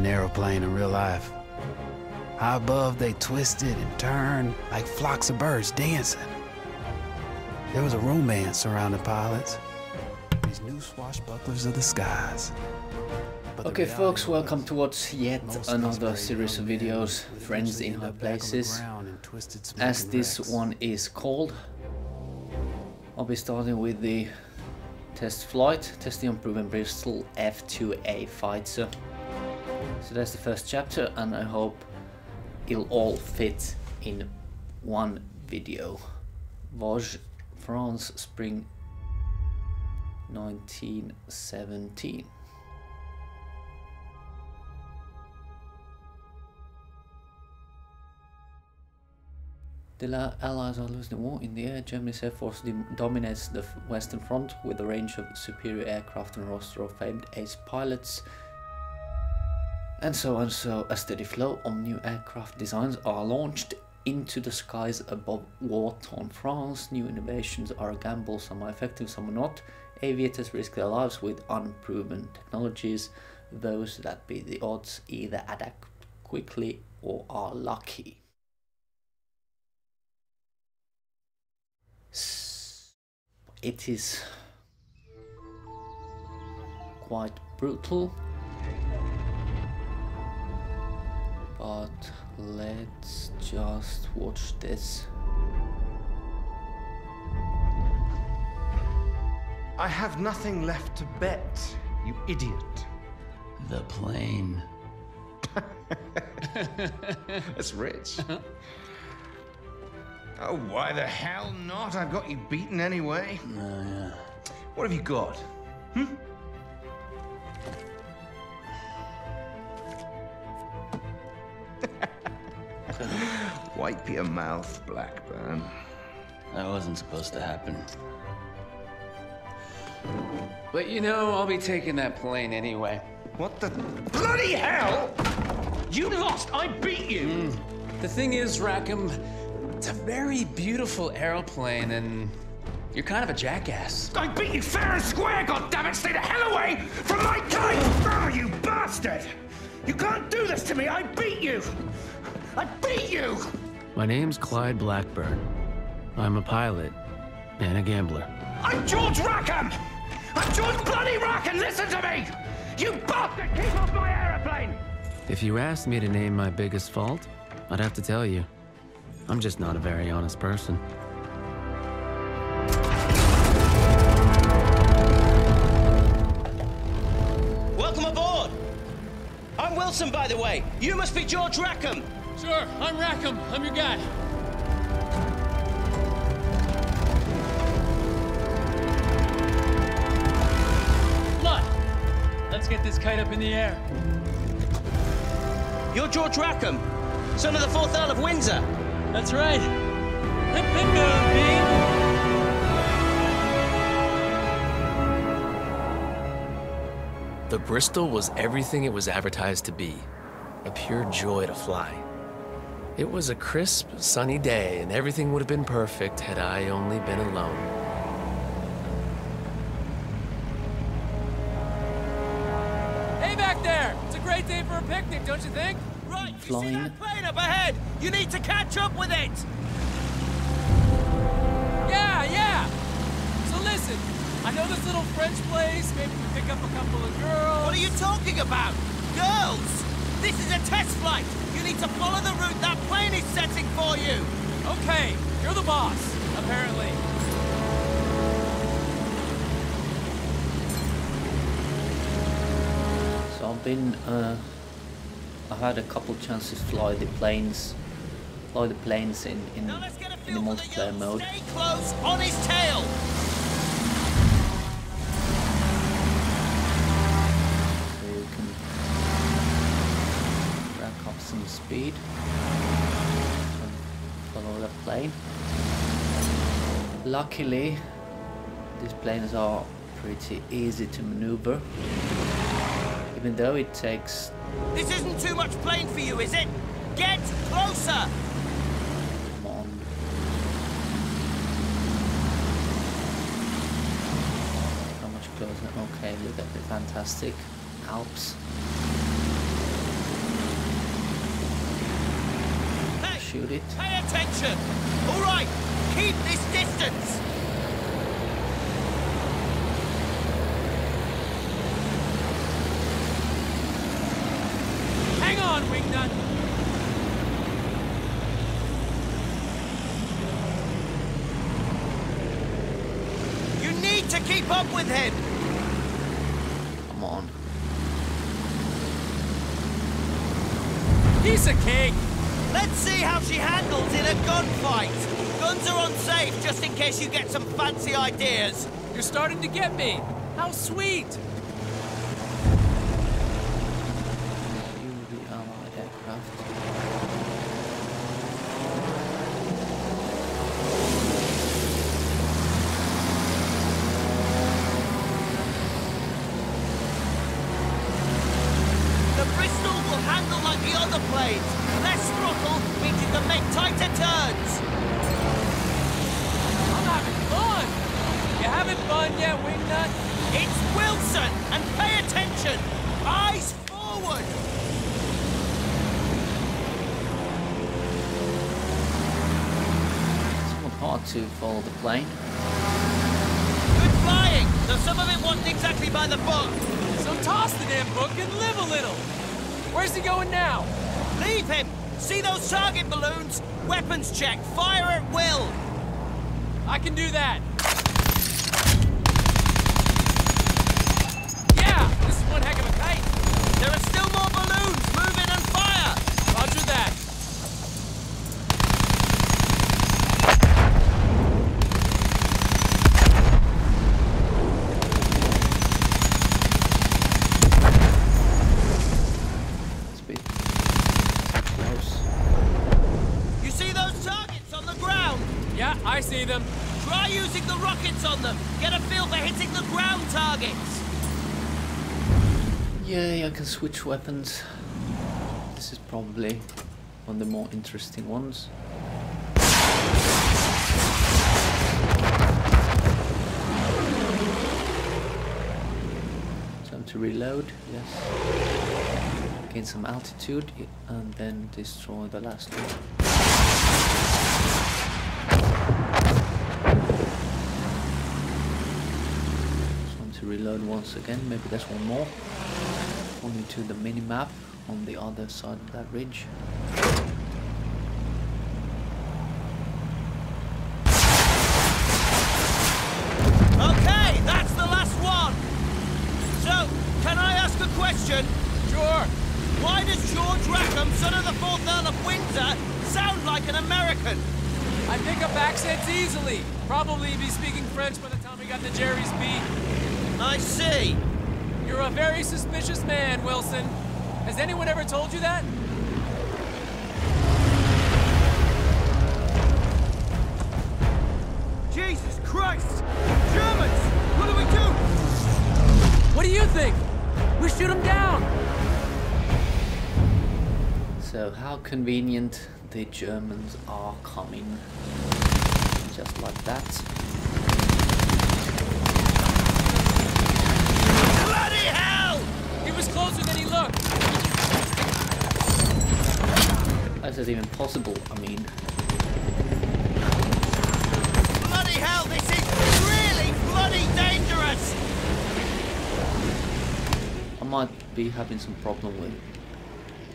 aeroplane in real life. High above, they twisted and turned like flocks of birds dancing. There was a romance surrounding pilots, these new swashbucklers of the skies. Okay folks, welcome towards yet another series of videos, Friends in High Places. As this one is called, I'll be starting with the test flight, testing unproven Bristol F2A fighter. So that's the first chapter, and I hope it'll all fit in one video. Vosges, France, spring 1917. The Allies are losing the war in the air. Germany's air force dominates the Western Front with a range of superior aircraft and a roster of famed ace pilots. And so a steady flow of new aircraft designs are launched into the skies above war-torn France. New innovations are a gamble, some are effective, some are not. Aviators risk their lives with unproven technologies. Those that beat the odds either adapt quickly or are lucky. It is quite brutal, but let's just watch this. I have nothing left to bet, you idiot. The plane. That's rich. Oh, why the hell not? I've got you beaten anyway. Yeah. What have you got? Wipe your mouth, Blackburn. That wasn't supposed to happen. But you know, I'll be taking that plane anyway. What the bloody hell? You lost! I beat you! The thing is, Rackham, it's a very beautiful aeroplane, and you're kind of a jackass. I beat you fair and square, goddammit! Stay the hell away from my kite! Oh, you bastard! You can't do this to me! I beat you! I beat you! My name's Clyde Blackburn. I'm a pilot and a gambler. I'm George Rackham! I'm George bloody Rackham! Listen to me! You bastard! Keep off my aeroplane! If you asked me to name my biggest fault, I'd have to tell you. I'm just not a very honest person. Welcome aboard! I'm Wilson, by the way. You must be George Rackham. Sure, I'm Rackham. I'm your guy. Blood! Let's get this kite up in the air. You're George Rackham, son of the 4th Earl of Windsor. That's right. Hip hip The Bristol was everything it was advertised to be. A pure joy to fly. It was a crisp, sunny day, and everything would have been perfect had I only been alone. Hey back there! It's a great day for a picnic, don't you think? Right, Flying. you see that plane up ahead? You need to catch up with it! Yeah! So listen, I know this little French place, maybe we pick up a couple of girls. What are you talking about? Girls! This is a test flight! You need to follow the route that plane is setting for you! Okay, you're the boss, apparently. So I've had a couple chances to fly the planes in Now let's get a the feel for the multiplayer young. mode. Stay close on his tail! So you can rack up some speed and follow the plane. Luckily, these planes are pretty easy to maneuver, even though it takes... This isn't too much plane for you, is it? Get closer! Come on. How much closer? Okay, look at the fantastic Alps. reload it. Pay attention! All right, keep this distance! Hang on, Wingnut! You need to keep up with him! Come on. Piece of cake! Let's see how she handles in a gunfight. Guns are unsafe just in case you get some fancy ideas. You're starting to get me! How sweet! View the Allied aircraft. The Bristol will handle like the other planes. Less throttle means you can make tighter turns. I'm having fun! You having fun yet, Wingnut? It's Wilson, and pay attention. Eyes forward. It's somewhat hard to follow the plane. Good flying, though some of it wasn't exactly by the book. So toss the damn book and live a little! Where's he going now? Leave him. See those target balloons? Weapons check. Fire at will. I can do that! Yeah! This is one heck of a kite! There are still more balloons. Move in and fire. Roger that! It's a bit close. You see those targets on the ground? Yeah, I see them. Try using the rockets on them. Get a feel for hitting the ground targets. Yeah, I can switch weapons. This is probably one of the more interesting ones. Time to reload, yes. Gain some altitude and then destroy the last one. Time to reload once again, maybe there's one more. Only to the mini-map on the other side of that ridge. Okay, that's the last one. So, can I ask a question? Sure! Why does George Rackham, son of the 4th Earl of Windsor, sound like an American? I pick up accents easily. Probably be speaking French by the time we got to Jerry's beat. I see. You're a very suspicious man, Wilson. Has anyone ever told you that? Jesus Christ! Germans! What do we do? What do you think? We shoot them down! So how convenient the Germans are coming. Just like that. Bloody hell! He was closer than he looked. Is it even possible? I mean, Bloody hell, this is really bloody dangerous! I might be having some problem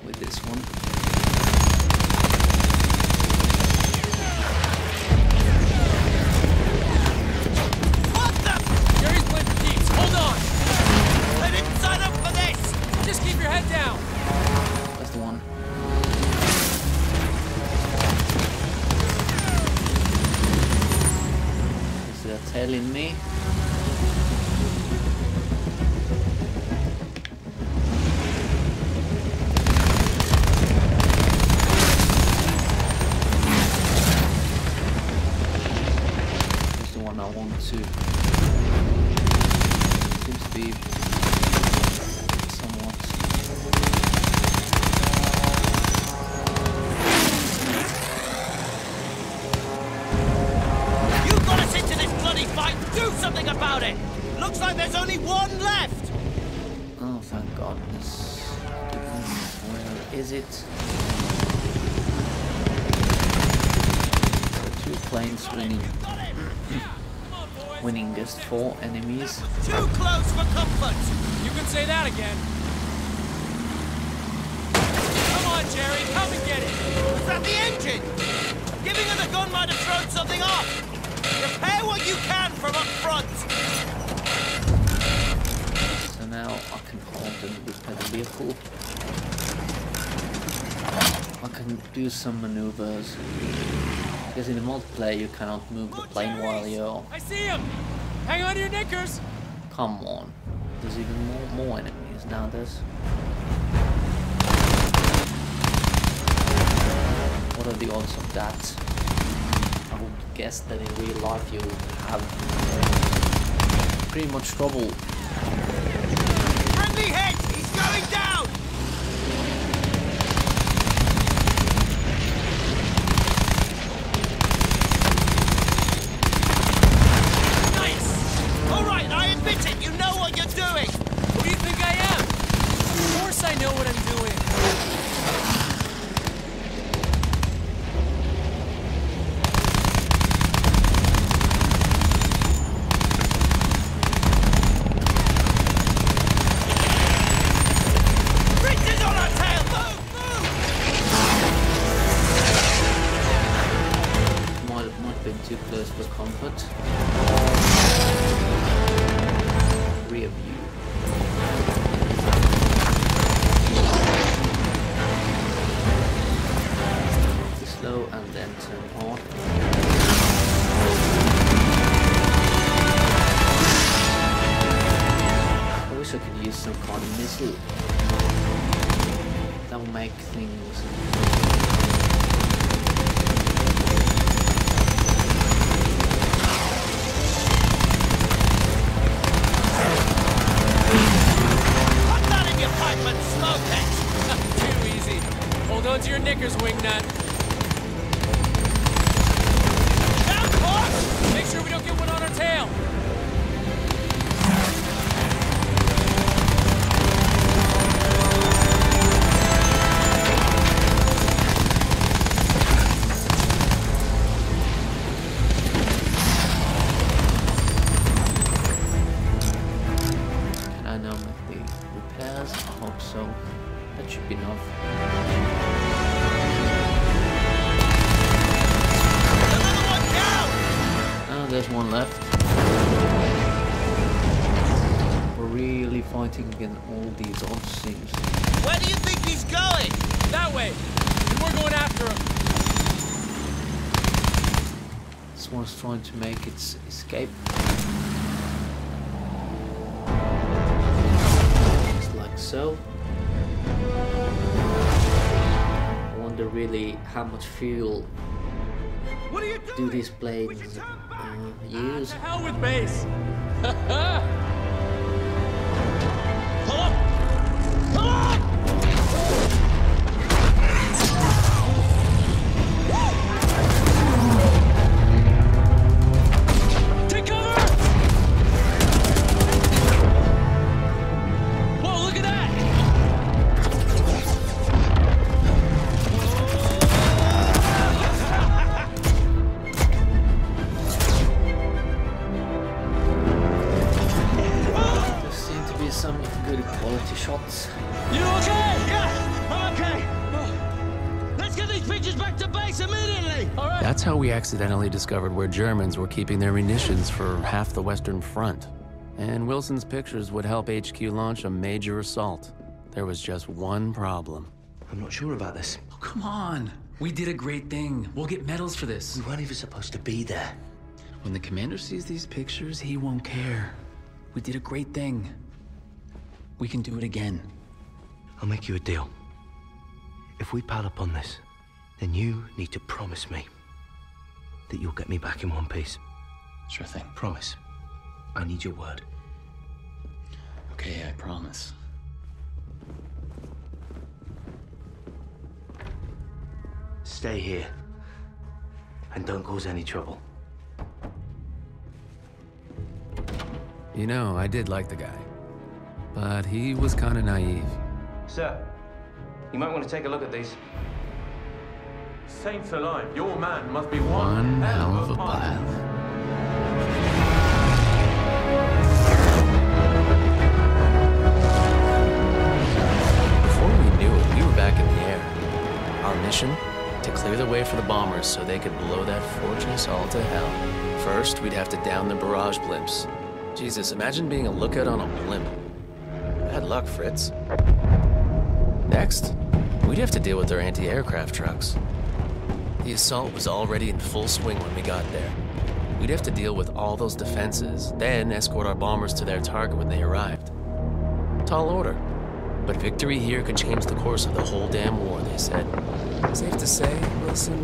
with this one. What the? Jerry's playing for keeps. Hold on! I didn't sign up for this! Just keep your head down. That's the one. Is there a tail in me? That's the one I want to. Seems to be somewhat. You got us into this bloody fight! Do something about it! Looks like there's only one left! Oh, thank goodness. Where is it? planes winning just 4 enemies. Too close for comfort! You can say that again. Come on, Jerry, come and get it! Was that the engine? Giving her the gun might have thrown something off. Repair what you can from up front. So now I can hold and repair the vehicle. I can do some maneuvers. Because in the multiplayer you cannot move the plane while you're... I see him! Hang on to your knickers! Come on. There's even more enemies now. What are the odds of that? I would guess that in real life you have pretty much trouble. Friendly hit! He's going down! Nice! Alright, I admit it, you know what you're doing! Who do you think I am? Of course I know what I'm doing. Too close for comfort. Rear view. Slow and then turn on. I wish I could use some kind of missile. That will make things hold on to your knickers, wingnut. Down course! Make sure we don't get one on our tail. Can I now make the repairs? I hope so. That should be enough. Another one down! Oh, there's one left. We're really fighting against all these odds things. Where do you think he's going? That way. And we're going after him. This one's trying to make its escape. Just like so. I wonder really how much fuel What are you doing? do these planes use. To hell with base. Pull up! Pull up! Take cover! Whoa, look at that! There seem to be some good quality shots. You okay? Yeah, I'm okay. Let's get these pictures back to base immediately! All right. That's how we accidentally discovered where Germans were keeping their munitions for half the Western Front. And Wilson's pictures would help HQ launch a major assault. There was just one problem. I'm not sure about this. Oh, come on. We did a great thing. We'll get medals for this. We weren't even supposed to be there. When the commander sees these pictures, he won't care. We did a great thing. We can do it again. I'll make you a deal. If we pile up on this, then you need to promise me that you'll get me back in one piece. Sure thing. Promise. I need your word. Okay, I promise. Stay here. And don't cause any trouble. You know, I did like the guy. But he was kind of naive. Sir, you might want to take a look at these. Saints alive, your man must be One hell of a pilot. Before we knew it, we were back in the air. Our mission? To clear the way for the bombers so they could blow that fortress all to hell. First, we'd have to down the barrage blimps. Jesus, imagine being a lookout on a blimp. Bad luck, Fritz. Next, we'd have to deal with their anti-aircraft trucks. The assault was already in full swing when we got there. We'd have to deal with all those defenses, then escort our bombers to their target when they arrived. Tall order. But victory here could change the course of the whole damn war, they said. Safe to say, Wilson